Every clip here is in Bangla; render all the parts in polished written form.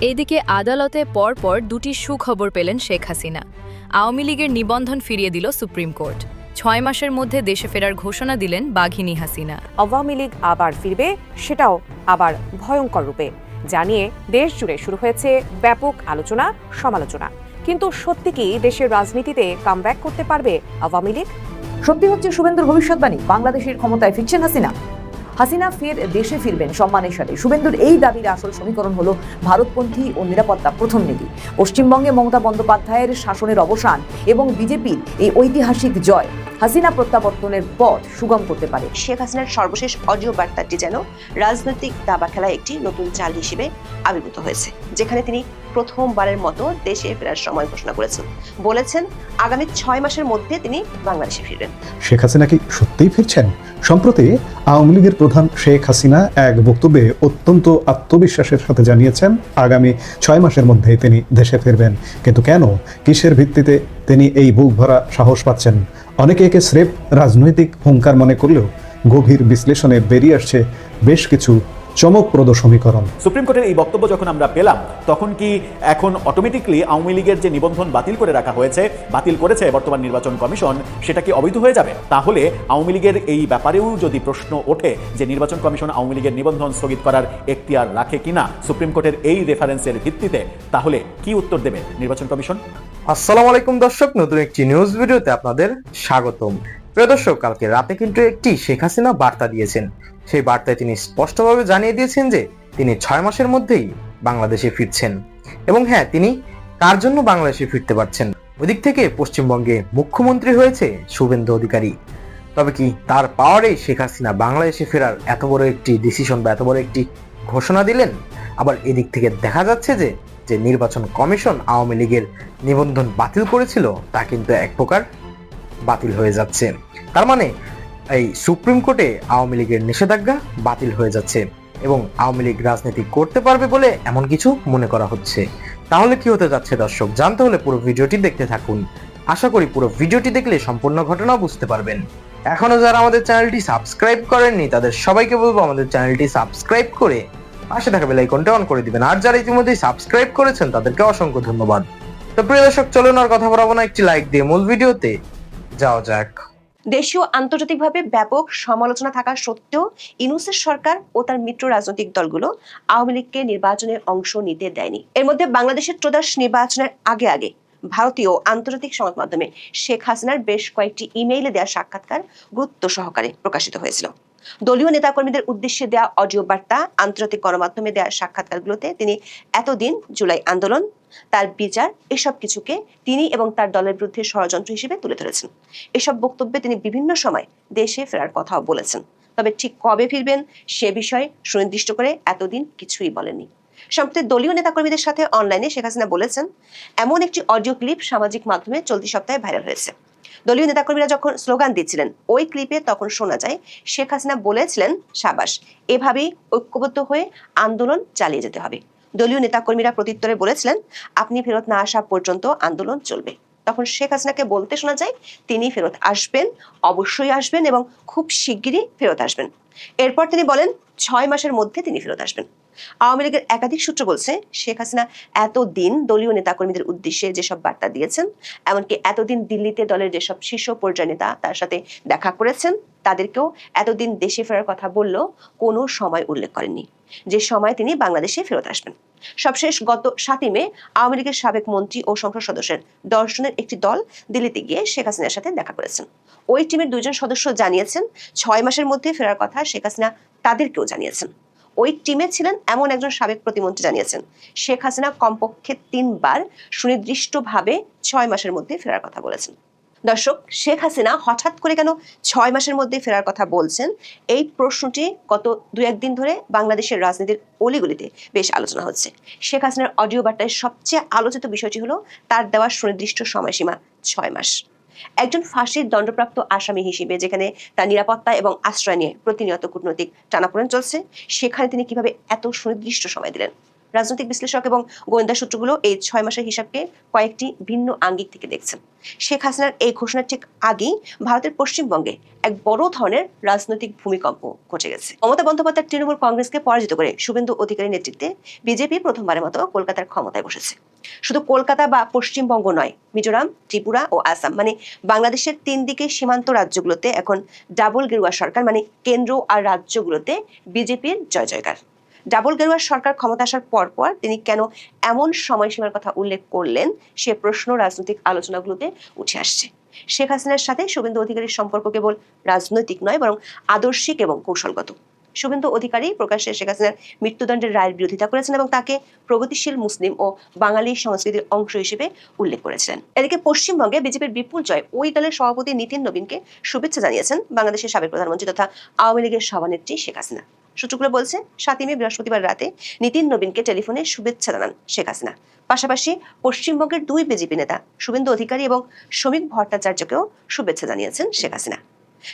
এইদিকে আদালতে পরপর দুটি সুখবর পেলেন শেখ হাসিনা। আওয়ামী লীগের নিবন্ধন ফিরিয়ে দিল সুপ্রিম কোর্ট। ৬ মাসের মধ্যে দেশে ফেরার ঘোষণা দিলেন বাঘিনী হাসিনা। আওয়ামী লীগ আবার ফিরবে, সেটাও আবার ভয়ঙ্কর রূপে জানিয়ে দেশ জুড়ে শুরু হয়েছে ব্যাপক আলোচনা সমালোচনা। কিন্তু সত্যি কি দেশের রাজনীতিতে কামব্যাক করতে পারবে আওয়ামী লীগ? সত্যি হচ্ছে শুভেন্দুর ভবিষ্যৎবাণী, বাংলাদেশের ক্ষমতায় ফিরছেন হাসিনা ফের দেশে ফিরবেন সম্মানের সাথে। শুভেন্দুর এই দাবির আসল সমীকরণ হলো ভারতপন্থী ও নিরাপত্তা প্রথম নীতি, পশ্চিমবঙ্গে মমতা বন্দ্যোপাধ্যায়ের শাসনের অবসান এবং বিজেপির এই ঐতিহাসিক জয় হাসিনা প্রত্যাবর্তনের পথ সুগম করতে পারে। শেখ হাসিনার সর্বশেষ অডিও বার্তাটি যেন রাজনৈতিক দাবা খেলায় একটি নতুন চাল হিসেবে আবির্ভূত হয়েছে, যেখানে তিনি প্রথমবারের মতো দেশে ফেরার সময় ঘোষণা করেছেন। বলেছেন আগামী ৬ মাসের মধ্যে তিনি বাংলাদেশে ফিরবেন। শেখ হাসিনা কি সত্যিই ফিরছেন? সম্প্রতি আওয়ামী লীগের প্রধান শেখ হাসিনা এক বক্তব্যে অত্যন্ত আত্মবিশ্বাসের সাথে জানিয়েছেন আগামী ৬ মাসের মধ্যেই তিনি দেশে ফিরবেন। কিন্তু কেন, কিসের ভিত্তিতে তিনি এই বুক ভরা সাহস পাচ্ছেন? অনেকে একে স্রেফ রাজনৈতিক হুঙ্কার মনে করলেও গভীর বিশ্লেষণে বেরিয়ে আসছে বেশ কিছু চমকপ্রদ সমীকরণ। সুপ্রিম কোর্টের এই বক্তব্য যখন আমরা পেলাম, তখন কি এখন অটোমেটিকলি আওয়ামী লীগের যে নিবন্ধন বাতিল করে রাখা হয়েছে, বাতিল করেছে বর্তমান নির্বাচন কমিশন, সেটা কি অবৈধ হয়ে যাবে? তাহলে আওয়ামী লীগের এই ব্যাপারেও যদি প্রশ্ন ওঠে যে নির্বাচন কমিশন আওয়ামী লীগের নিবন্ধন স্থগিত করার এখতিয়ার রাখে কিনা সুপ্রিম কোর্টের এই রেফারেন্সের ভিত্তিতে, তাহলে কি উত্তর দেবে নির্বাচন কমিশন? আসসালামু আলাইকুম দর্শক, নতুন একটি নিউজ ভিডিওতে আপনাদের স্বাগতম। প্রিয় দর্শক, কালকে রাতে কিন্তু একটি শেখ হাসিনা বার্তা দিয়েছেন। সেই বার্তায় তিনি স্পষ্টভাবে জানিয়ে দিয়েছেন যে তিনি ৬ মাসের মধ্যেই বাংলাদেশে ফিরছেন, এবং হ্যাঁ, তিনি কার জন্য বাংলাদেশে ফিরতে পারছেন। ওদিক থেকে পশ্চিমবঙ্গে মুখ্যমন্ত্রী হয়েছে শুভেন্দু অধিকারী। তবে কি তার পাওয়ারে শেখ হাসিনা বাংলাদেশে ফেরার এত বড় একটি ডিসিশন বা এত বড় একটি ঘোষণা দিলেন? আবার এদিক থেকে দেখা যাচ্ছে যে যে নির্বাচন কমিশন আওয়ামী লীগের নিবন্ধন বাতিল করেছিল তা কিন্তু এক প্রকার বাতিল হয়ে যাচ্ছে। তার মানে এই সুপ্রিম কোর্টে আওয়ামী লীগের নিষেধাজ্ঞা বাতিল হয়ে যাচ্ছে এবং আওয়ামী লীগ রাজনীতি করতে পারবে বলে এমন কিছু মনে করা হচ্ছে। তাহলে কি হতে যাচ্ছে দর্শক, জানতে হলে পুরো ভিডিওটি দেখতে থাকুন। আশা করি পুরো ভিডিওটি দেখলে সম্পূর্ণ ঘটনা বুঝতে পারবেন। এখনো যারা আমাদের চ্যানেলটি সাবস্ক্রাইব করেননি তাদের সবাইকে বলবো আমাদের চ্যানেলটি সাবস্ক্রাইব করে পাশে থাকা বেল আইকনটা অন করে দিবেন। আর যারা ইতিমধ্যেই সাবস্ক্রাইব করেছেন তাদেরকে অসংখ্য ধন্যবাদ। তো প্রিয় দর্শক, চলুন আর কথা বলবো না, একটি লাইক দিয়ে মূল ভিডিওতে যাওয়া যাক। দেশীয় আন্তর্জাতিকভাবে ব্যাপক সমালোচনা থাকা সত্ত্বেও ইউনূসের সরকার ও তার মিত্র রাজনৈতিক দলগুলো আওয়ামী লীগকে নির্বাচনে অংশ নিতে দেয়নি। এর মধ্যে বাংলাদেশের ত্রয়োদশ নির্বাচনের আগে ভারতীয় আন্তর্জাতিক সংবাদ মাধ্যমে শেখ হাসিনার বেশ কয়েকটি ইমেইলে দেওয়া সাক্ষাৎকার গুরুত্ব সহকারে প্রকাশিত হয়েছিল। দলীয় নেতাকর্মীদের উদ্দেশ্যে দেওয়া অডিও বার্তা, আন্তর্জাতিক গণমাধ্যমে দেওয়া সাক্ষাৎকারগুলোতে তিনি এতদিন জুলাই আন্দোলন, তার বিচার, এসব কিছুকে তিনি এবং তার দলের বিরুদ্ধে ষড়যন্ত্র হিসেবে তুলে ধরেছেন। এসব বক্তব্যে তিনি বিভিন্ন সময় দেশে ফেরার কথাও বলেছেন। তবে ঠিক কবে ফিরবেন সে বিষয়ে সুনির্দিষ্ট করে এতদিন কিছুই বলেননি। সম্প্রতি দলীয় নেতাকর্মীদের সাথে অনলাইনে শেখ হাসিনা বলেছেন, এমন একটি অডিও ক্লিপ সামাজিক মাধ্যমে চলতি সপ্তাহে ভাইরাল হয়েছে। দলীয় নেতাকর্মীরা যখন স্লোগান দিচ্ছিলেন, ওই ক্লিপে তখন শোনা যায় শেখ হাসিনা বলেছিলেন, সাবাস, এভাবেই ঐক্যবদ্ধ হয়ে আন্দোলন চালিয়ে যেতে হবে। দলীয় নেতাকর্মীরা প্রত্যুত্তরে বলেছিলেন, আপনি ফেরত না আসা পর্যন্ত আন্দোলন চলবে। তখন শেখ হাসিনাকে বলতে শোনা যায়, তিনি ফেরত আসবেন, অবশ্যই আসবেন এবং খুব শিগগিরই ফেরত আসবেন। এরপর তিনি বলেন ৬ মাসের মধ্যে তিনি ফেরত আসবেন। আওয়ামী লীগের একাধিক সূত্র বলছে, শেখ হাসিনা এতদিন দলীয় নেতাকর্মীদের উদ্দেশ্যে যেসব বার্তা দিয়েছেন, এমনকি এতদিন দিল্লিতে দলের যেসব শীর্ষ পর্যায়ের নেতা তার সাথে দেখা করেছেন, তাদেরকেও এতদিন দেশে ফেরার কথা বললেও কোনো সময় উল্লেখ করেননি যে সময় তিনি বাংলাদেশে ফেরত আসবেন। সবশেষ গত ৭ই মে আওয়ামী লীগের সাবেক মন্ত্রী ও সংসদ সদস্যের ১০ জনের একটি দল দিল্লিতে গিয়ে শেখ হাসিনার সাথে দেখা করেছেন। ওই টিমের ২ জন সদস্য জানিয়েছেন ৬ মাসের মধ্যে ফেরার কথা শেখ হাসিনা তাদেরকেও জানিয়েছেন। ওই টিমে ছিলেন এমন একজন সাবেক প্রতিমন্ত্রী জানিয়েছেন, শেখ হাসিনা কমপক্ষে ৩ বার সুনির্দিষ্টভাবে ৬ মাসের মধ্যে ফেরার কথা বলেছেন। দর্শক, শেখ হাসিনা হঠাৎ করে কেন ৬ মাসের মধ্যে ফেরার কথা বলছেন, এই প্রশ্নটি গত ২-১ দিন ধরে বাংলাদেশের রাজনীতির অলিগলিতে বেশ আলোচনা হচ্ছে। শেখ হাসিনার অডিও বার্তায় সবচেয়ে আলোচিত বিষয়টি হলো তার দেওয়া সুনির্দিষ্ট সময়সীমা ৬ মাস। একজন ফাঁসির দণ্ডপ্রাপ্ত আসামি হিসেবে যেখানে তার নিরাপত্তা এবং আশ্রয় নিয়ে প্রতিনিয়ত কূটনৈতিক টানাপোড়েন চলছে, সেখানে তিনি কিভাবে এত সুনির্দিষ্ট সময় দিলেন? রাজনৈতিক বিশ্লেষক এবং গোয়েন্দা সূত্রগুলো এই 6 মাসের হিসাবকে কয়েকটি ভিন্ন আঙ্গিক থেকে দেখছেন। শেখ হাসিনার এই ঘোষণার ঠিক আগেই ভারতের পশ্চিমবঙ্গে এক বড় ধরনের রাজনৈতিক ভূমিকম্প ঘটে গেছে। মমতা বন্দ্যোপাধ্যায় তৃণমূল কংগ্রেসকে পরাজিত করে শুভেন্দু অধিকারীর নেতৃত্বে বিজেপি প্রথমবারের মতো কলকাতার ক্ষমতায় বসেছে। শুধু কলকাতা বা পশ্চিমবঙ্গ নয়, মিজোরাম, ত্রিপুরা ও আসাম মানে বাংলাদেশের 3 দিকে সীমান্ত রাজ্যগুলোতে এখন ডাবল গেরুয়া সরকার, মানে কেন্দ্র আর রাজ্যগুলোতে বিজেপির জয় জয়কার। ডাবল গেরুয়া সরকার ক্ষমতা আসার পর তিনি কেন এমন সময়সীমার কথা উল্লেখ করলেন সে প্রশ্ন রাজনৈতিক আলোচনাগুলোতে উঠে আসছে। শেখ হাসিনার সাথে শুভেন্দু অধিকারীর সম্পর্ক কেবল রাজনৈতিক নয়, বরং আদর্শিক এবং কৌশলগত। শুভেন্দু অধিকারী প্রকাশ্যে শেখ হাসিনার মৃত্যুদণ্ডের রায়ের বিরোধিতা করেছেন এবং তাকে প্রগতিশীল মুসলিম ও বাঙালি সংস্কৃতির অংশ হিসেবে উল্লেখ করেছিলেন। এদিকে পশ্চিমবঙ্গে বিজেপির বিপুল জয় ওই দলের সভাপতি নীতিন নবীনকে শুভেচ্ছা জানিয়েছেন বাংলাদেশের সাবেক প্রধানমন্ত্রী তথা আওয়ামী লীগের সভানেত্রী শেখ হাসিনা। সূত্রগুলো বলছে 7 মে বৃহস্পতিবার রাতে নীতিন নবীনকে টেলিফোনে শুভেচ্ছা জানান শেখ হাসিনা। পাশাপাশি পশ্চিমবঙ্গের 2 বিজেপি নেতা শুভেন্দু অধিকারী এবং শ্রমিক ভট্টাচার্যকেও শুভেচ্ছা জানিয়েছেন শেখ হাসিনা।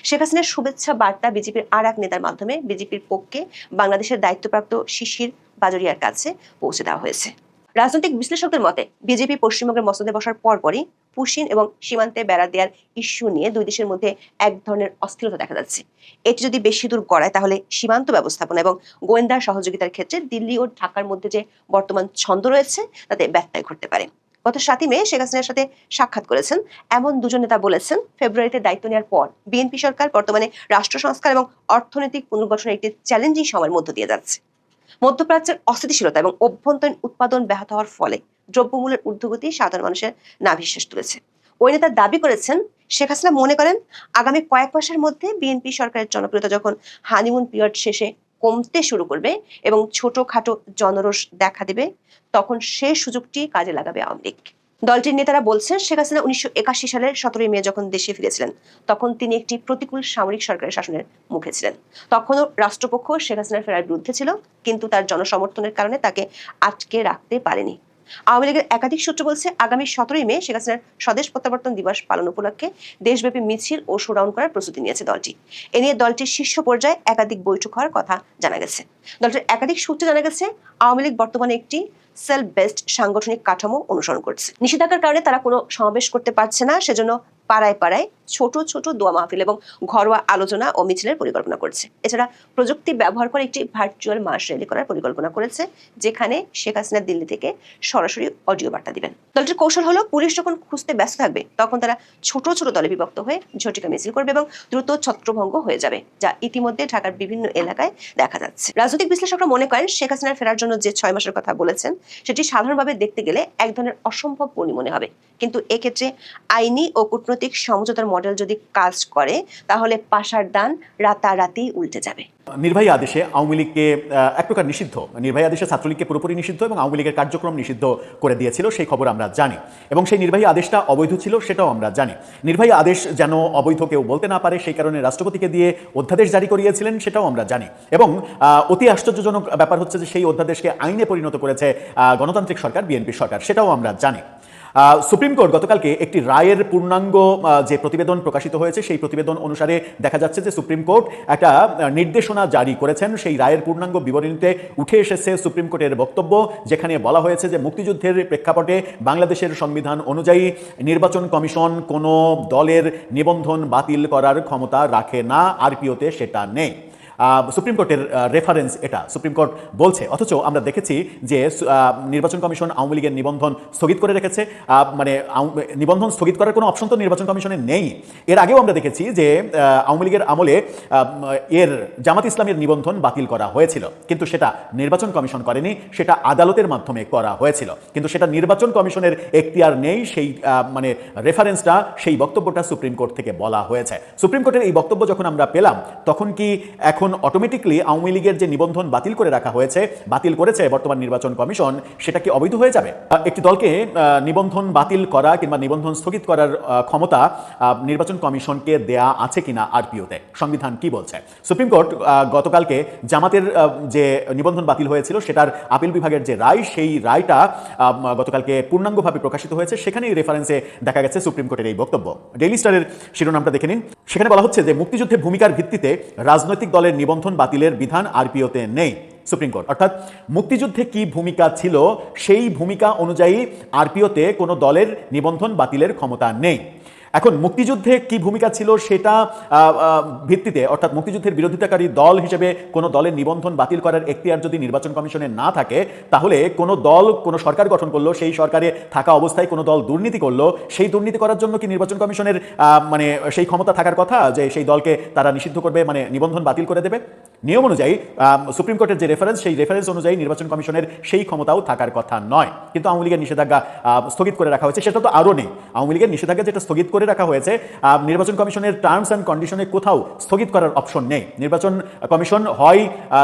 শেখ হাসিনার শুভেচ্ছা বার্তা বিজেপির আর এক নেতার মাধ্যমে বিজেপির পক্ষে বাংলাদেশের দায়িত্বপ্রাপ্ত শিশির বাজরিয়ার কাছে পৌঁছে দেওয়া হয়েছে। রাজনৈতিক বিশ্লেষকদের মতে বিজেপি পশ্চিমবঙ্গের মসনদে বসার পরপরই পুশিন এবং সীমান্তে বেড়া দেওয়ার ইস্যু নিয়ে 2 দেশের মধ্যে এক ধরনের অস্থিরতা দেখা যাচ্ছে। এটি যদি বেশি দূর গড়ায় তাহলে সীমান্ত ব্যবস্থাপনা এবং গোয়েন্দা সহযোগিতার ক্ষেত্রে দিল্লি ও ঢাকার মধ্যে যে বর্তমান ছন্দ রয়েছে তাতে ব্যত্যয় ঘটতে পারে। গত 7 মে শেখ হাসিনার সাথে সাক্ষাৎ করেছেন এমন 2 নেতা বলেছেন, ফেব্রুয়ারিতে দায়িত্ব নেওয়ার পর বিএনপি সরকার বর্তমানে রাষ্ট্র সংস্কার এবং অর্থনৈতিক পুনর্গঠনের একটি চ্যালেঞ্জিং সময়ের মধ্য দিয়ে যাচ্ছে। মধ্যপ্রাচ্যের অস্থিতিশীলতা এবং অভ্যন্তরীণ উৎপাদন ব্যাহত হওয়ার ফলে দ্রব্যমূল্যের ঊর্ধ্বগতি সাধারণ মানুষের নাভিশ্বাস তুলেছে। ওই নেতা দাবি করেছেন, শেখ হাসিনা মনে করেন আগামী কয়েক মাসের মধ্যে বিএনপি সরকারের জনপ্রিয়তা যখন হানিমুন পিরিয়ড শেষে কমতে শুরু করবে এবং ছোটখাটো জনরোষ দেখা দেবে, তখন সেই সুযোগটি কাজে লাগাবে আওয়ামী লীগ। দলটির নেতারা বলছেন, শেখ হাসিনা 1981 সালের 17 মে যখন দেশে ফিরেছিলেন তখন তিনি একটি প্রতিকূল সামরিক সরকারের শাসনের মুখে ছিলেন। তখনও রাষ্ট্রপক্ষ শেখ হাসিনার ফেরার বিরুদ্ধে ছিল, কিন্তু তার জনসমর্থনের কারণে তাকে আটকে রাখতে পারেনি। আওয়ামী লীগের একাধিক সূত্র বলছে, আগামী 17 মে শেখ হাসিনার স্বদেশ প্রত্যাবর্তন দিবস পালন উপলক্ষে দেশব্যাপী মিছিল ও শোডাউন করার প্রস্তুতি নিয়েছে দলটি। এ নিয়ে দলটির শীর্ষ পর্যায়ে একাধিক বৈঠক হওয়ার কথা জানা গেছে। দলটির একাধিক সূত্রে জানা গেছে, আওয়ামী লীগ বর্তমানে একটি সেলফ বেসড সাংগঠনিক কাঠামো অনুসরণ করছে। নিষেধাজ্ঞার কারণে তারা কোনো সমাবেশ করতে পারছে না, সেজন্য পাড়ায় পাড়ায় ছোট ছোট দোয়া মাহফিল এবং ঘরোয়া আলোচনা ও মিছিলের পরিকল্পনা করছে। এছাড়া প্রযুক্তি ব্যবহার করে একটি ভার্চুয়াল মাস র্যালি করার পরিকল্পনা করেছে, যেখানে শেখ হাসিনা দিল্লি থেকে সরাসরি অডিও বার্তা দিবেন। দলটির কৌশল হলো, পুলিশ যখন খুঁজতে ব্যস্ত থাকবে তখন তারা ছোট ছোট দলে বিভক্ত হয়ে ঝটিকা মিছিল করবে এবং দ্রুত ছত্রভঙ্গ হয়ে যাবে, যা ইতিমধ্যে ঢাকার বিভিন্ন এলাকায় দেখা যাচ্ছে। রাজনৈতিক বিশ্লেষকরা মনে করেন, শেখ হাসিনার ফেরার জন্য যে 6 মাসের কথা বলেছেন সেটি সাধারণভাবে দেখতে গেলে এক ধরনের অসম্ভব মনে হবে, কিন্তু এক্ষেত্রে আইনি ও কূটনৈতিক সমঝোতার মডেল যদি কাজ করে তাহলে পাশার দান রাতারাতি উল্টে যাবে। নির্বাহী আদেশে আওয়ামী লীগকে এক প্রকার নিষিদ্ধ, নির্বাহী আদেশে ছাত্রলীগকে পুরোপুরি নিষিদ্ধ এবং আওয়ামী লীগের কার্যক্রম নিষিদ্ধ করে দিয়েছিল, সেই খবর আমরা জানি। এবং সেই নির্বাহী আদেশটা অবৈধ ছিল সেটাও আমরা জানি। নির্বাহী আদেশ যেন অবৈধ কেউ বলতে না পারে সেই কারণে রাষ্ট্রপতিকে দিয়ে অধ্যাদেশ জারি করিয়েছিলেন, সেটাও আমরা জানি। এবং অতি আশ্চর্যজনক ব্যাপার হচ্ছে যে সেই অধ্যাদেশকে আইনে পরিণত করেছে গণতান্ত্রিক সরকার, বিএনপি সরকার, সেটাও আমরা জানি। সুপ্রিম কোর্ট গতকালকে একটি রায়ের পূর্ণাঙ্গ যে প্রতিবেদন প্রকাশিত হয়েছে সেই প্রতিবেদন অনুসারে দেখা যাচ্ছে যে সুপ্রিম কোর্ট একটা নির্দেশনা জারি করেছেন। সেই রায়ের পূর্ণাঙ্গ বিবরণীতে উঠে এসেছে সুপ্রিম কোর্টের বক্তব্য, যেখানে বলা হয়েছে যে মুক্তিযুদ্ধের প্রেক্ষাপটে বাংলাদেশের সংবিধান অনুযায়ী নির্বাচন কমিশন কোনো দলের নিবন্ধন বাতিল করার ক্ষমতা রাখে না, আরপিওতে সেটা নেই। সুপ্রিম কোর্টের রেফারেন্স এটা সুপ্রিম কোর্ট বলছে, অথচ আমরা দেখেছি যে নির্বাচন কমিশন আওয়ামী লীগের নিবন্ধন স্থগিত করে রেখেছে। মানে নিবন্ধন স্থগিত করার কোনো অপশন তো নির্বাচন কমিশনের নেই। এর আগেও আমরা দেখেছি যে আওয়ামী লীগের আমলে এর জামাত ইসলামের নিবন্ধন বাতিল করা হয়েছিল, কিন্তু সেটা নির্বাচন কমিশন করেনি, সেটা আদালতের মাধ্যমে করা হয়েছিল, কিন্তু সেটা নির্বাচন কমিশনের এখতিয়ার নেই। সেই মানে রেফারেন্সটা, সেই বক্তব্যটা সুপ্রিম কোর্ট থেকে বলা হয়েছে। সুপ্রিম কোর্টের এই বক্তব্য যখন আমরা পেলাম তখন কি এখন অটোমেটিকলি আওয়ামী লীগের যে নিবন্ধন বাতিল করে রাখা হয়েছে, বাতিল করেছে বর্তমান নির্বাচন কমিশন, সেটা কি অবৈধ হয়ে যাবে? একটি দলকে নিবন্ধন বাতিল করা কিংবা নিবন্ধন স্থগিত করার ক্ষমতা নির্বাচন কমিশনকে দেয়া আছে কিনা আরপিওতে? সংবিধান কি বলছে? সুপ্রিম কোর্ট গতকালকে জামাতের যে নিবন্ধন বাতিল হয়েছিল সেটার আপিল বিভাগের যে রায়, সেই রায়টা গতকালকে পূর্ণাঙ্গভাবে প্রকাশিত হয়েছে। সেখানেই রেফারেন্সে দেখা গেছে সুপ্রিম কোর্টের এই বক্তব্য। ডেইলি স্টারের শিরোনামটা দেখে নিন। সেখানে বলা হচ্ছে যে মুক্তিযুদ্ধে ভূমিকার ভিত্তিতে রাজনৈতিক দলের নিবন্ধন বাতিলের বিধান আরপিওতে নেই। Supreme court. অর্থাৎ মুক্তিযুদ্ধে কি ভূমিকা ছিল সেই ভূমিকা অনুযায়ী আরপিওতে কোনো দলের নিবন্ধন বাতিলের ক্ষমতা নেই। এখন মুক্তিযুদ্ধে কি ভূমিকা ছিল সেটা ভিত্তিতে, অর্থাৎ মুক্তিযুদ্ধের বিরোধিতাকারী দল হিসেবে কোনো দলের নিবন্ধন বাতিল করার এখতিয়ার যদি নির্বাচন কমিশনের না থাকে, তাহলে কোনো দল কোনো সরকার গঠন করলো, সেই সরকারে থাকা অবস্থায় কোনো দল দুর্নীতি করলো, সেই দুর্নীতি করার জন্য কি নির্বাচন কমিশনের মানে সেই ক্ষমতা থাকার কথা যে সেই দলকে তারা নিষিদ্ধ করবে, মানে নিবন্ধন বাতিল করে দেবে? নিয়ম অনুযায়ী সুপ্রিম কোর্টের যে রেফারেন্স, সেই রেফারেন্স অনুযায়ী নির্বাচন কমিশনের সেই ক্ষমতাও থাকার কথা নয়। কিন্তু আওয়ামী লীগের নিষেধাজ্ঞা স্থগিত করে রাখা হয়েছে, সেটা তো আরও নেই। আওয়ামী লীগের নিষেধাজ্ঞা যেটা স্থগিত করে রাখা হয়েছে, নির্বাচন কমিশনের টার্মস অ্যান্ড কন্ডিশনে কোথাও স্থগিত করার অপশন নেই। নির্বাচন কমিশন হয়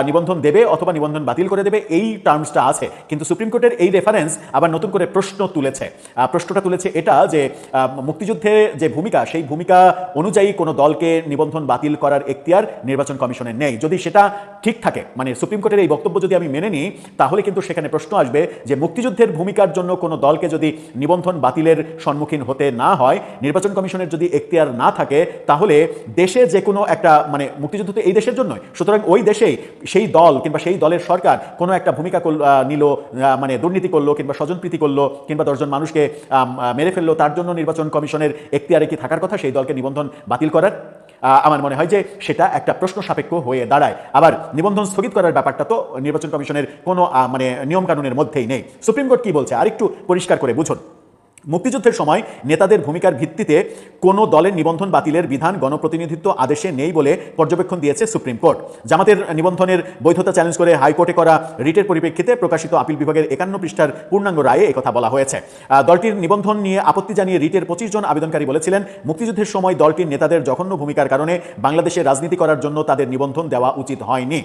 নিবন্ধন দেবে অথবা নিবন্ধন বাতিল করে দেবে, এই টার্মসটা আছে। কিন্তু সুপ্রিম কোর্টের এই রেফারেন্স আবার নতুন করে প্রশ্নটা তুলেছে এটা যে মুক্তিযুদ্ধে যে ভূমিকা, সেই ভূমিকা অনুযায়ী কোনো দলকে নিবন্ধন বাতিল করার এখতিয়ার নির্বাচন কমিশনের নেই। যদি সেটা ঠিক থাকে, মানে সুপ্রিম কোর্টের এই বক্তব্য যদি আমি মেনে নিই, তাহলে কিন্তু সেখানে প্রশ্ন আসবে যে মুক্তিযুদ্ধের ভূমিকার জন্য কোনো দলকে যদি নিবন্ধন বাতিলের সম্মুখীন হতে না হয়, নির্বাচন কমিশনের যদি এখতিয়ার না থাকে, তাহলে দেশে যে কোনো একটা, মানে মুক্তিযুদ্ধ তো এই দেশের জন্যই, সুতরাং ওই দেশেই সেই দল কিংবা সেই দলের সরকার কোনো একটা ভূমিকা নিল, মানে দুর্নীতি করলো কিংবা স্বজনপ্রীতি করলো কিংবা 10 জন মানুষকে মেরে ফেললো, তার জন্য নির্বাচন কমিশনের এখতিয়ারে কি থাকার কথা সেই দলকে নিবন্ধন বাতিল করার? আমার মনে হয় যে সেটা একটা প্রশ্ন সাপেক্ষ হয়ে দাঁড়ায়। আবার নিবন্ধন স্থগিত করার ব্যাপারটা তো নির্বাচন কমিশনের কোনো মানে নিয়মকানুনের মধ্যেই নেই। সুপ্রিম কোর্ট কি বলছে আরেকটু পরিষ্কার করে বুঝুন। মুক্তিযুদ্ধের সময় নেতাদের ভূমিকার ভিত্তিতে কোনো দলের নিবন্ধন বাতিলের বিধান গণপ্রতিনিধিত্ব আদেশে নেই বলে পর্যবেক্ষণ দিয়েছে সুপ্রিম কোর্ট। জামাতের নিবন্ধনের বৈধতা চ্যালেঞ্জ করে হাইকোর্টে করা রিটের পরিপ্রেক্ষিতে প্রকাশিত আপিল বিভাগের 51 পৃষ্ঠার পূর্ণাঙ্গ রায়ে একথা বলা হয়েছে। দলটির নিবন্ধন নিয়ে আপত্তি জানিয়ে রিটের 25 জন আবেদনকারী বলেছিলেন, মুক্তিযুদ্ধের সময় দলটির নেতাদের জঘন্য ভূমিকার কারণে বাংলাদেশে রাজনীতি করার জন্য তাদের নিবন্ধন দেওয়া উচিত হয়নি।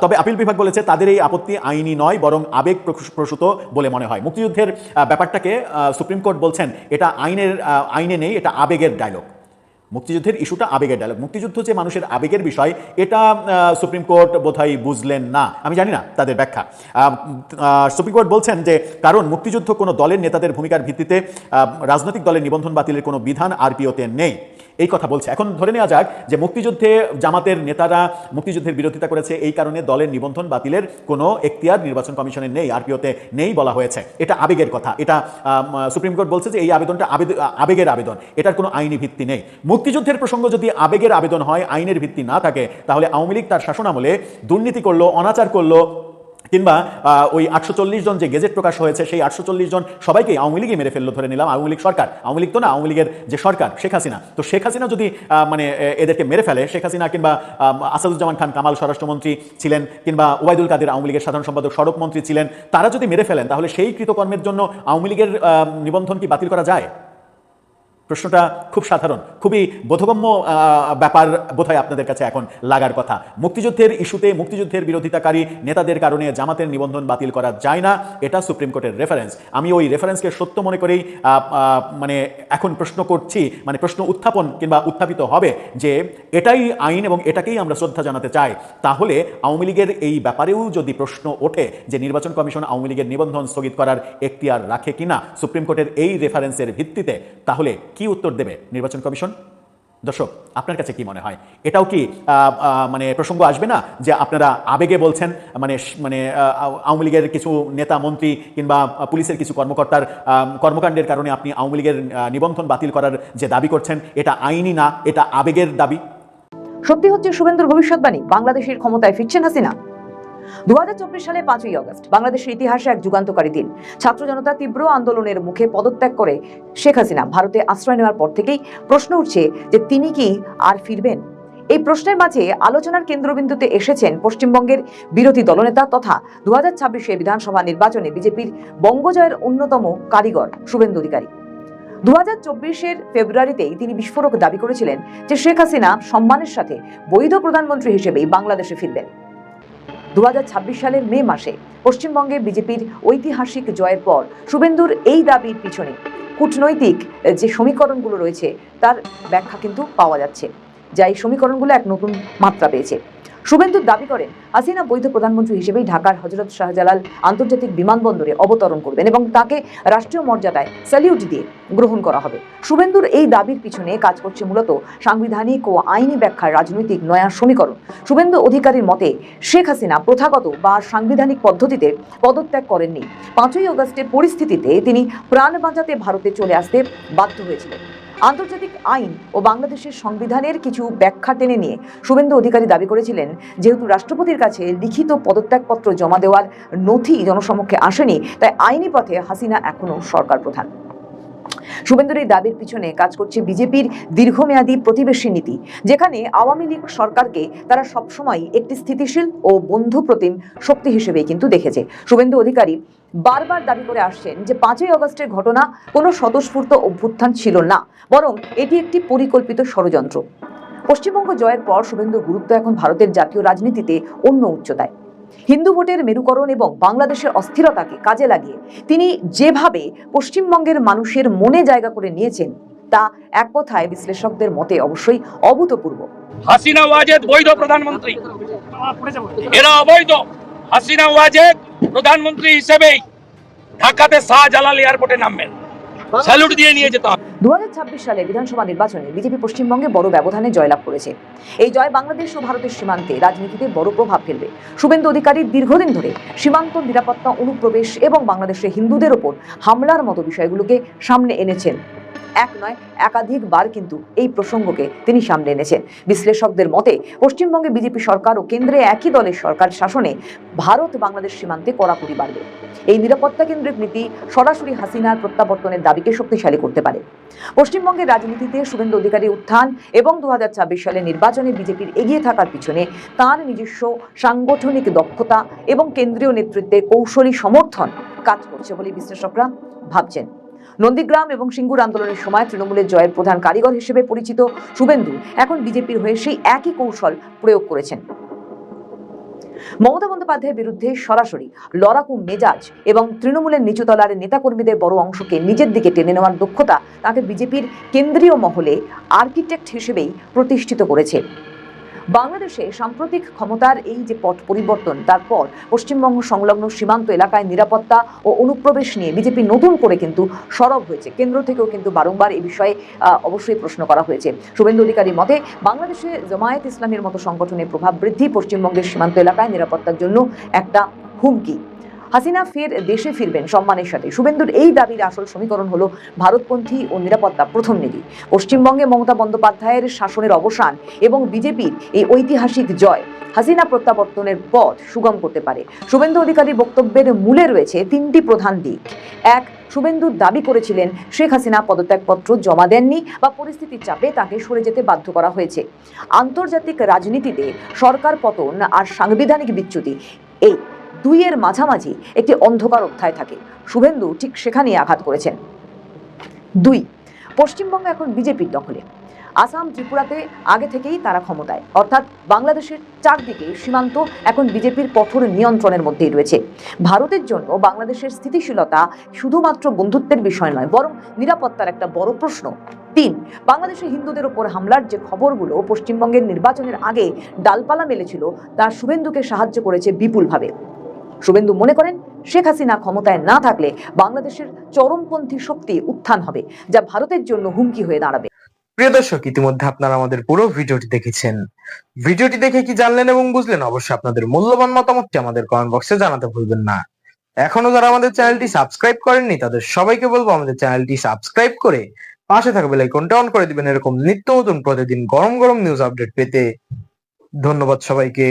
তবে আপিল বিভাগ বলেছে তাদের এই আপত্তি আইনি নয়, বরং আবেগ প্রসূত বলে মনে হয়। মুক্তিযুদ্ধের ব্যাপারটাকে সুপ্রিম কোর্ট বলছেন এটা আইনে নেই, এটা আবেগের ডায়লগ। মুক্তিযুদ্ধের ইস্যুটা আবেগের ডায়লগ। মুক্তিযুদ্ধ যে মানুষের আবেগের বিষয়, এটা সুপ্রিম কোর্ট বোধহয় বুঝলেন না, আমি জানি না তাদের ব্যাখ্যা। সুপ্রিম কোর্ট বলছেন যে কারণ মুক্তিযুদ্ধ কোনো দলের নেতাদের ভূমিকার ভিত্তিতে রাজনৈতিক দলের নিবন্ধন বাতিলের কোনো বিধান আরপিওতে নেই, এই কথা বলছে। এখন ধরে নেওয়া যাক যে মুক্তিযুদ্ধে জামাতের নেতারা মুক্তিযুদ্ধের বিরোধিতা করেছে, এই কারণে দলের নিবন্ধন বাতিলের কোনো এখতিয়ার নির্বাচন কমিশনের নেই, আরপিওতে নেই বলা হয়েছে। এটা আবেগের কথা। এটা সুপ্রিম কোর্ট বলছে যে এই আবেদনটা আবেগের আবেদন, এটার কোনো আইনি ভিত্তি নেই। মুক্তিযুদ্ধের প্রসঙ্গ যদি আবেগের আবেদন হয়, আইনের ভিত্তি না থাকে, তাহলে আওয়ামী লীগ তার শাসনামলে দুর্নীতি করলো, অনাচার করলো, কিংবা ওই 840 জন যে গেজেট প্রকাশ হয়েছে, সেই 840 জন সবাইকে আওয়ামী লীগই মেরে ফেললো, ধরে নিলাম আওয়ামী লীগ সরকার, আওয়ামী লীগ তো না, আওয়ামী লীগের যে সরকার শেখ হাসিনা, তো শেখ হাসিনা যদি মানে এদেরকে মেরে ফেলে, শেখ হাসিনা কিংবা আসাদুজ্জামান খান কামাল স্বরাষ্ট্রমন্ত্রী ছিলেন, কিংবা ওবায়দুল কাদের আওয়ামী লীগের সাধারণ সম্পাদক সড়ক মন্ত্রী ছিলেন, তারা যদি মেরে ফেলেন, তাহলে সেই কৃতকর্মের জন্য আওয়ামী লীগের নিবন্ধন কি বাতিল করা যায়? প্রশ্নটা খুব সাধারণ, খুবই বোধগম্য ব্যাপার বোধহয় আপনাদের কাছে এখন লাগার কথা। মুক্তিযুদ্ধের ইস্যুতে মুক্তিযুদ্ধের বিরোধিতাকারী নেতাদের কারণে জামাতের নিবন্ধন বাতিল করা যায় না, এটা সুপ্রিম কোর্টের রেফারেন্স। আমি ওই রেফারেন্সকে সত্য মনে করেই মানে এখন প্রশ্ন করছি, মানে প্রশ্ন উত্থাপন কিংবা উত্থাপিত হবে যে এটাই আইন এবং এটাকেই আমরা শ্রদ্ধা জানাতে চাই। তাহলে আওয়ামী লীগের এই ব্যাপারেও যদি প্রশ্ন ওঠে যে নির্বাচন কমিশন আওয়ামী লীগের নিবন্ধন স্থগিত করার এখতিয়ার রাখে কিনা সুপ্রিম কোর্টের এই রেফারেন্সের ভিত্তিতে, তাহলে কি উত্তর দেবে নির্বাচন কমিশন? দর্শক, আপনার কাছে কি মনে হয়, এটাও কি মানে প্রসঙ্গ আসবে না যে আপনারা আবেগে বলছেন, মানে মানে আওয়ামী লীগের কিছু নেতা মন্ত্রী কিংবা পুলিশের কিছু কর্মকর্তার কর্মকাণ্ডের কারণে আপনি আওয়ামী লীগের নিবন্ধন বাতিল করার যে দাবি করছেন, এটা আইনি না, এটা আবেগের দাবি? সত্যি হচ্ছে শুভেন্দুর ভবিষ্যৎবাণী, বাংলাদেশের ক্ষমতায় ফিরছেন হাসিনা। 2024 সালে 5ই অগস্ট বাংলাদেশের ইতিহাসে এক যুগান্তকারী দিন। ছাত্র জনতা তীব্র আন্দোলনের মুখে পদত্যাগ করে শেখ হাসিনা ভারতে আশ্রয় নেওয়ার পর থেকেই প্রশ্ন উঠছে যে তিনি কি আর ফিরবেন? এই প্রশ্নের মাঝে আলোচনার কেন্দ্রবিন্দুতে এসেছেন পশ্চিমবঙ্গের বিরোধী দলনেতা তথা 2026 বিধানসভা নির্বাচনে বিজেপির বঙ্গজয়ের অন্যতম কারিগর শুভেন্দু অধিকারী। 2024 ফেব্রুয়ারিতেই তিনি বিস্ফোরক দাবি করেছিলেন যে শেখ হাসিনা সম্মানের সাথে বৈধ প্রধানমন্ত্রী হিসেবেই বাংলাদেশে ফিরবেন। 2026 সালের মে মাসে পশ্চিমবঙ্গে বিজেপির ঐতিহাসিক জয়ের পর শুভেন্দুর এই দাবির পিছনে কূটনৈতিক যে সমীকরণগুলো রয়েছে তার ব্যাখ্যা কিন্তু পাওয়া যাচ্ছে, যা এই সমীকরণগুলো এক নতুন মাত্রা পেয়েছে। শুভেন্দুর দাবি করেন হাসিনা বৈধ প্রধানমন্ত্রী হিসেবেই ঢাকার হযরত শাহজালাল আন্তর্জাতিক বিমানবন্দরে অবতরণ করবেন এবং তাকে রাষ্ট্রীয় মর্যাদায় স্যালিউট দিয়ে গ্রহণ করা হবে। শুভেন্দুর এই দাবির পিছনে কাজ করছে মূলত সাংবিধানিক ও আইনি ব্যাখ্যার রাজনৈতিক নয়া সমীকরণ। শুভেন্দু অধিকারীর মতে শেখ হাসিনা প্রথাগত বা সাংবিধানিক পদ্ধতিতে পদত্যাগ করেননি। 5ই আগস্টের পরিস্থিতিতে তিনি প্রাণ বাঁচাতে ভারতে চলে আসতে বাধ্য হয়েছিলেন। আন্তর্জাতিক আইন ও বাংলাদেশের সংবিধানের কিছু ব্যাখ্যা টেনে নিয়ে শুভেন্দু অধিকারী দাবি করেছিলেন, যেহেতু রাষ্ট্রপতির কাছে লিখিত পদত্যাগপত্র জমা দেওয়ার নথি জনসমক্ষে আসেনি, তাই আইনি পথে হাসিনা এখনো সরকার প্রধান। শুভেন্দুর এই দাবির পিছনে কাজ করছে বিজেপির দীর্ঘমেয়াদী প্রতিবেশী নীতি, যেখানে আওয়ামী লীগ সরকারকে তারা সবসময় একটি স্থিতিশীল ও বন্ধুপ্রতিম শক্তি হিসেবে কিন্তু দেখেছে। শুভেন্দু অধিকারী বারবার দাবি করে আসছেন যে 5ই আগস্টের ঘটনা কোনো স্বতঃস্ফূর্ত অভ্যুত্থান ছিল না, বরং এটি একটি পরিকল্পিত ষড়যন্ত্র। পশ্চিমবঙ্গ জয়ের পর শুভেন্দুর গুরুত্ব এখন ভারতের জাতীয় রাজনীতিতে অন্য উচ্চতায়। হিন্দু ভোটের মেরুকরণ এবং বাংলাদেশের অস্থিরতাকে কাজে লাগিয়ে তিনি যেভাবে পশ্চিমবঙ্গের মানুষের মনে জায়গা করে নিয়েছেন, তা এক কথায় বিশ্লেষকদের মতে অবশ্যই অভূতপূর্ব। হাসিনা ওয়াজেদ বৈধ প্রধানমন্ত্রী, এরা অবৈধ। হাসিনা ওয়াজেদ প্রধানমন্ত্রী হিসেবেই ঢাকাতে শাহজালাল এয়ারপোর্টে নামবেন, স্যালুট দিয়ে নিয়ে যেতে হবে। 2026 সালে বিধানসভা নির্বাচনে বিজেপি পশ্চিমবঙ্গে বড় ব্যবধানে জয়লাভ করেছে। এই জয় বাংলাদেশ ও ভারতের সীমান্তে রাজনীতিতে বড় প্রভাব ফেলবে। শুভেন্দু অধিকারী দীর্ঘদিন ধরে সীমান্ত নিরাপত্তা, অনুপ্রবেশ এবং বাংলাদেশে হিন্দুদের ওপর হামলার মতো বিষয়গুলোকে সামনে এনেছেন। এক নয়, একাধিকবার কিন্তু এই প্রসঙ্গকে তিনি সামনে এনেছেন। বিশ্লেষকদের মতে পশ্চিমবঙ্গে বিজেপি সরকার ও কেন্দ্রে একই দলের সরকার শাসনে ভারত বাংলাদেশ সীমান্তে কড়াকড়ি বাড়বে। এই নিরাপত্তা কেন্দ্রিক নীতি সরাসরি হাসিনার প্রত্যাবর্তনের দাবিকে শক্তিশালী করতে পারে। পশ্চিমবঙ্গের রাজনীতিতে শুভেন্দু অধিকারী উত্থান এবং 2026 সালে নির্বাচনে বিজেপির এগিয়ে থাকার পিছনে তাঁর নিজস্ব সাংগঠনিক দক্ষতা এবং কেন্দ্রীয় নেতৃত্বের কৌশলী সমর্থন কাজ করছে বলে বিশ্লেষকরা ভাবছেন। নন্দীগ্রাম এবং সিঙ্গুর আন্দোলনের সময় তৃণমূলের জয়ের প্রধান কারিগর হিসেবে পরিচিত শুভেন্দু এখন বিজেপির হয়ে সেই একই কৌশল প্রয়োগ করেছেন। মমতা বন্দ্যোপাধ্যায়ের বিরুদ্ধে সরাসরি লড়াকু মেজাজ এবং তৃণমূলের নিচুতলার নেতাকর্মীদের বড় অংশকে নিজের দিকে টেনে নেওয়ার দক্ষতা তাকে বিজেপির কেন্দ্রীয় মহলে আর্কিটেক্ট হিসেবেই প্রতিষ্ঠিত করেছে। বাংলাদেশে সাম্প্রতিক ক্ষমতার এই যে পট পরিবর্তন, তারপর পশ্চিমবঙ্গ সংলগ্ন সীমান্ত এলাকায় নিরাপত্তা ও অনুপ্রবেশ নিয়ে বিজেপি নতুন করে কিন্তু সরব হয়েছে। কেন্দ্র থেকেও কিন্তু বারংবার এই বিষয়ে অবশ্যই প্রশ্ন করা হয়েছে। শুভেন্দু অধিকারীর মতে বাংলাদেশে জামায়াত ইসলামের মতো সংগঠনের প্রভাব বৃদ্ধি পশ্চিমবঙ্গের সীমান্ত এলাকায় নিরাপত্তার জন্য একটা হুমকি। হাসিনা ফের দেশে ফিরবেন সম্মানের সাথে। শুভেন্দুর এই দাবির আসল সমীকরণ হলো ভারতপন্থী ও নিরাপত্তা প্রথম নীতি। পশ্চিমবঙ্গে মমতা বন্দ্যোপাধ্যায়ের শাসনের অবসান এবং বিজেপির এই ঐতিহাসিক জয় হাসিনা প্রত্যাবর্তনের পথ সুগম করতে পারে। শুভেন্দু অধিকারীর বক্তব্যের মূলে রয়েছে 3টি প্রধান দিক। এক, শুভেন্দু দাবি করেছিলেন শেখ হাসিনা পদত্যাগপত্র জমা দেননি বা পরিস্থিতির চাপে তাকে সরে যেতে বাধ্য করা হয়েছে। আন্তর্জাতিক রাজনীতিতে সরকার পতন আর সাংবিধানিক বিচ্যুতি, এই দুইয়ের মাঝামাঝি একটি অন্ধকার অধ্যায় থাকে। শুভেন্দু ঠিক সেখানেই আঘাত করেছেন। 2, পশ্চিমবঙ্গ এখন বিজেপির দখলে। আসাম, ত্রিপুরাতে আগে থেকেই তারা ক্ষমতায়, অর্থাৎ বাংলাদেশের চারদিকে সীমান্ত এখন বিজেপির কঠোর নিয়ন্ত্রণের মধ্যেই রয়েছে। ভারতের জন্য বাংলাদেশের স্থিতিশীলতা শুধুমাত্র বন্ধুত্বের বিষয় নয়, বরং নিরাপত্তার একটা বড় প্রশ্ন। 3, বাংলাদেশে হিন্দুদের ওপর হামলার যে খবরগুলো পশ্চিমবঙ্গের নির্বাচনের আগে ডালপালা মেলেছিল, তা শুভেন্দুকে সাহায্য করেছে বিপুলভাবে। শুভেন্দু মনে করেন শেখ হাসিনা ক্ষমতায় না থাকলে বাংলাদেশের চরমপন্থী শক্তি উত্থান হবে, যা ভারতের জন্য হুমকি হয়ে দাঁড়াবে। প্রিয় দর্শক, ইতিমধ্যে আপনারা আমাদের পুরো ভিডিওটি দেখেছেন। ভিডিওটি দেখে কি জানলেন এবং বুঝলেন, অবশ্যই আপনাদের মূল্যবান মতামতটি আমাদের কমেন্ট বক্সে জানাতে ভুলবেন না। এখনো যারা আমাদের চ্যানেলটি সাবস্ক্রাইব করেননি, তাদের সবাইকে বলবো আমাদের চ্যানেলটি সাবস্ক্রাইব করে পাশে থাকা বেল আইকনটা অন করে দিবেন এরকম নিত্য নতুন প্রতিদিন গরম গরম নিউজ আপডেট পেতে। ধন্যবাদ সবাইকে।